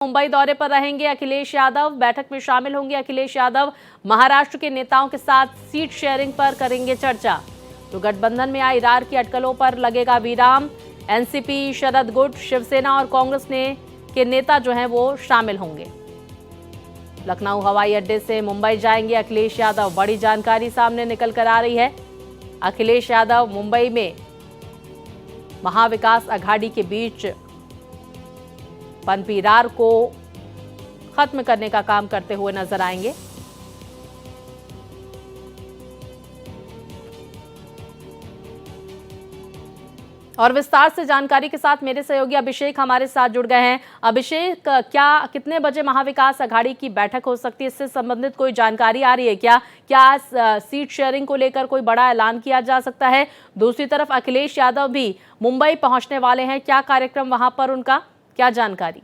मुंबई दौरे पर रहेंगे अखिलेश यादव। बैठक में शामिल होंगे अखिलेश यादव। महाराष्ट्र के नेताओं के साथ सीट शेयरिंग पर करेंगे चर्चा। तो गठबंधन में आई रार की अटकलों पर लगेगा विराम। एनसीपी, शरद गुट, शिवसेना और कांग्रेस के नेता जो हैं वो शामिल होंगे। लखनऊ हवाई अड्डे से मुंबई जाएंगे अखिलेश यादव। बड़ी जानकारी सामने निकल कर आ रही है। अखिलेश यादव मुंबई में महाविकास अघाड़ी के बीच पनपी रार को खत्म करने का काम करते हुए नजर आएंगे। और विस्तार से जानकारी के साथ मेरे सहयोगी अभिषेक हमारे साथ जुड़ गए हैं। अभिषेक, क्या कितने बजे महाविकास अघाड़ी की बैठक हो सकती है, इससे संबंधित कोई जानकारी आ रही है क्या? क्या सीट शेयरिंग को लेकर कोई बड़ा ऐलान किया जा सकता है? दूसरी तरफ अखिलेश यादव भी मुंबई पहुंचने वाले हैं, क्या कार्यक्रम वहां पर उनका, क्या जानकारी?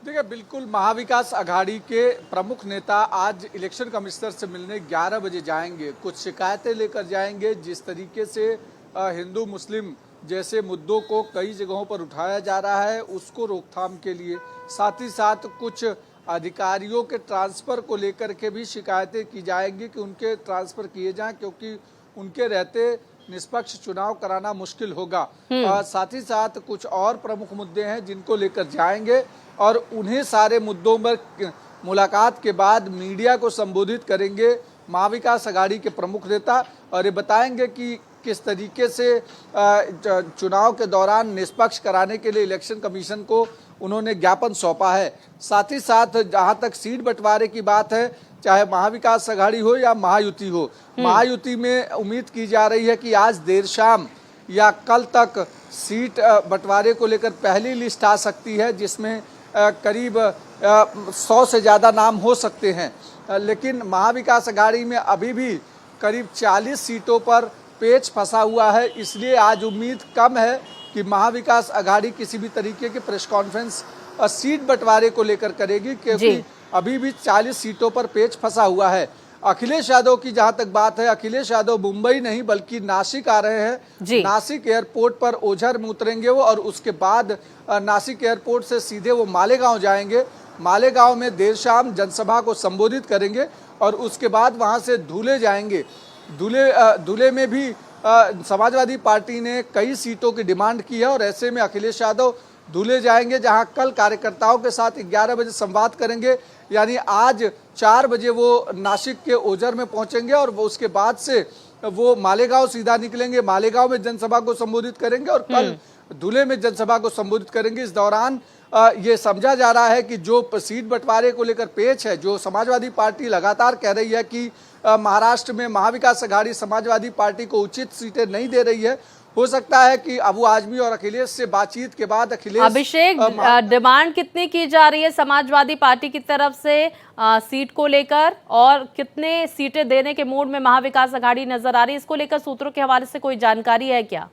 देखिए, बिल्कुल महाविकास अघाड़ी के प्रमुख नेता आज इलेक्शन कमिश्नर से मिलने 11 बजे जाएंगे। कुछ शिकायतें लेकर जाएंगे। जिस तरीके से हिंदू मुस्लिम जैसे मुद्दों को कई जगहों पर उठाया जा रहा है, उसको रोकथाम के लिए, साथ ही साथ कुछ अधिकारियों के ट्रांसफ़र को लेकर के भी शिकायतें की जाएंगी कि उनके ट्रांसफ़र किए जाएं, क्योंकि उनके रहते निष्पक्ष चुनाव कराना मुश्किल होगा। साथ ही साथ कुछ और प्रमुख मुद्दे हैं जिनको लेकर जाएंगे और उन्हें सारे मुद्दों पर मुलाकात के बाद मीडिया को संबोधित करेंगे महाविकास अघाड़ी के प्रमुख नेता, और ये बताएंगे कि किस तरीके से चुनाव के दौरान निष्पक्ष कराने के लिए इलेक्शन कमीशन को उन्होंने ज्ञापन सौंपा है। साथ ही साथ जहां तक सीट बंटवारे की बात है, चाहे महाविकास अघाड़ी हो या महायुति हो, महायुति में उम्मीद की जा रही है कि आज देर शाम या कल तक सीट बंटवारे को लेकर पहली लिस्ट आ सकती है, जिसमें करीब 100 से ज़्यादा नाम हो सकते हैं। लेकिन महाविकास अघाड़ी में अभी भी करीब 40 सीटों पर पेच फंसा हुआ है, इसलिए आज उम्मीद कम है कि महाविकास अघाड़ी किसी भी तरीके की प्रेस कॉन्फ्रेंस सीट बंटवारे को लेकर करेगी, क्योंकि अभी भी 40 सीटों पर पेच फंसा हुआ है। अखिलेश यादव की जहां तक बात है, अखिलेश यादव मुंबई नहीं बल्कि नासिक आ रहे हैं। नासिक एयरपोर्ट पर ओझर में उतरेंगे वो, और उसके बाद नासिक एयरपोर्ट से सीधे वो मालेगांव जाएंगे। मालेगांव में देर शाम जनसभा को संबोधित करेंगे और उसके बाद वहां से धुले जाएंगे। धुले में भी समाजवादी पार्टी ने कई सीटों की डिमांड की है, और ऐसे में अखिलेश यादव धुले जाएंगे, जहां कल कार्यकर्ताओं के साथ 11 बजे संवाद करेंगे। यानी आज 4 बजे वो नासिक के ओझर में पहुंचेंगे और वो उसके बाद से वो मालेगांव सीधा निकलेंगे। मालेगांव में जनसभा को संबोधित करेंगे और कल धुले में जनसभा को संबोधित करेंगे। इस दौरान ये समझा जा रहा है कि जो सीट बंटवारे को लेकर पेच है, जो समाजवादी पार्टी लगातार कह रही है कि महाराष्ट्र में महाविकास अघाड़ी समाजवादी पार्टी को उचित सीटें नहीं दे रही है, हो सकता है कि अबू आजमी और अखिलेश से बातचीत के बाद अभिषेक, डिमांड कितनी की जा रही है समाजवादी पार्टी की तरफ से सीट को लेकर, और कितने सीटें देने के मूड में महाविकास अघाड़ी नजर आ रही है, इसको लेकर सूत्रों के हवाले से कोई जानकारी है क्या?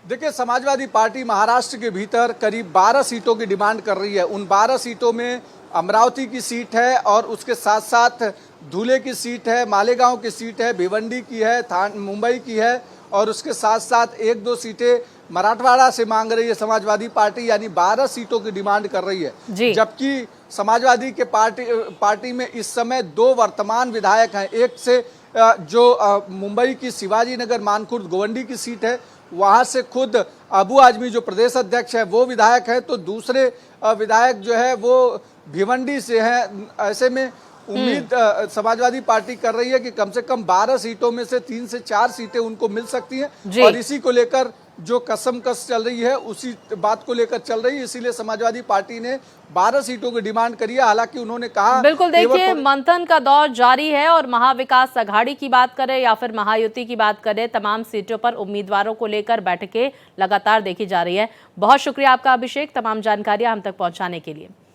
देखिए, समाजवादी पार्टी महाराष्ट्र के भीतर करीब 12 सीटों की डिमांड कर रही है। उन 12 सीटों में अमरावती की सीट है, और उसके साथ साथ धुले की सीट है, मालेगांव की सीट है, भिवंडी की है, मुंबई की है, और उसके साथ साथ 1-2 सीटें मराठवाड़ा से मांग रही है समाजवादी पार्टी। यानी 12 सीटों की डिमांड कर रही है। जबकि समाजवादी के पार्टी में इस समय 2 वर्तमान विधायक हैं। एक से जो मुंबई की शिवाजी नगर मानखुर्द गोवंडी की सीट है, वहां से खुद अबू आजमी जो प्रदेश अध्यक्ष है वो विधायक है, तो दूसरे विधायक जो है वो भिवंडी से हैं। ऐसे में उम्मीद समाजवादी पार्टी कर रही है कि कम से कम 12 सीटों में से 3 से 4 सीटें उनको मिल सकती हैं, और इसी को लेकर जो कसमकस चल रही है उसी बात को लेकर चल रही है। इसीलिए समाजवादी पार्टी ने 12 सीटों की डिमांड करी है। हालांकि उन्होंने कहा, बिल्कुल, देखिए मंथन का दौर जारी है, और महाविकास अघाड़ी की बात करें या फिर महायुति की बात करें, तमाम सीटों पर उम्मीदवारों को लेकर बैठकें लगातार देखी जा रही है। बहुत शुक्रिया आपका अभिषेक, तमाम जानकारियां हम तक पहुंचाने के लिए।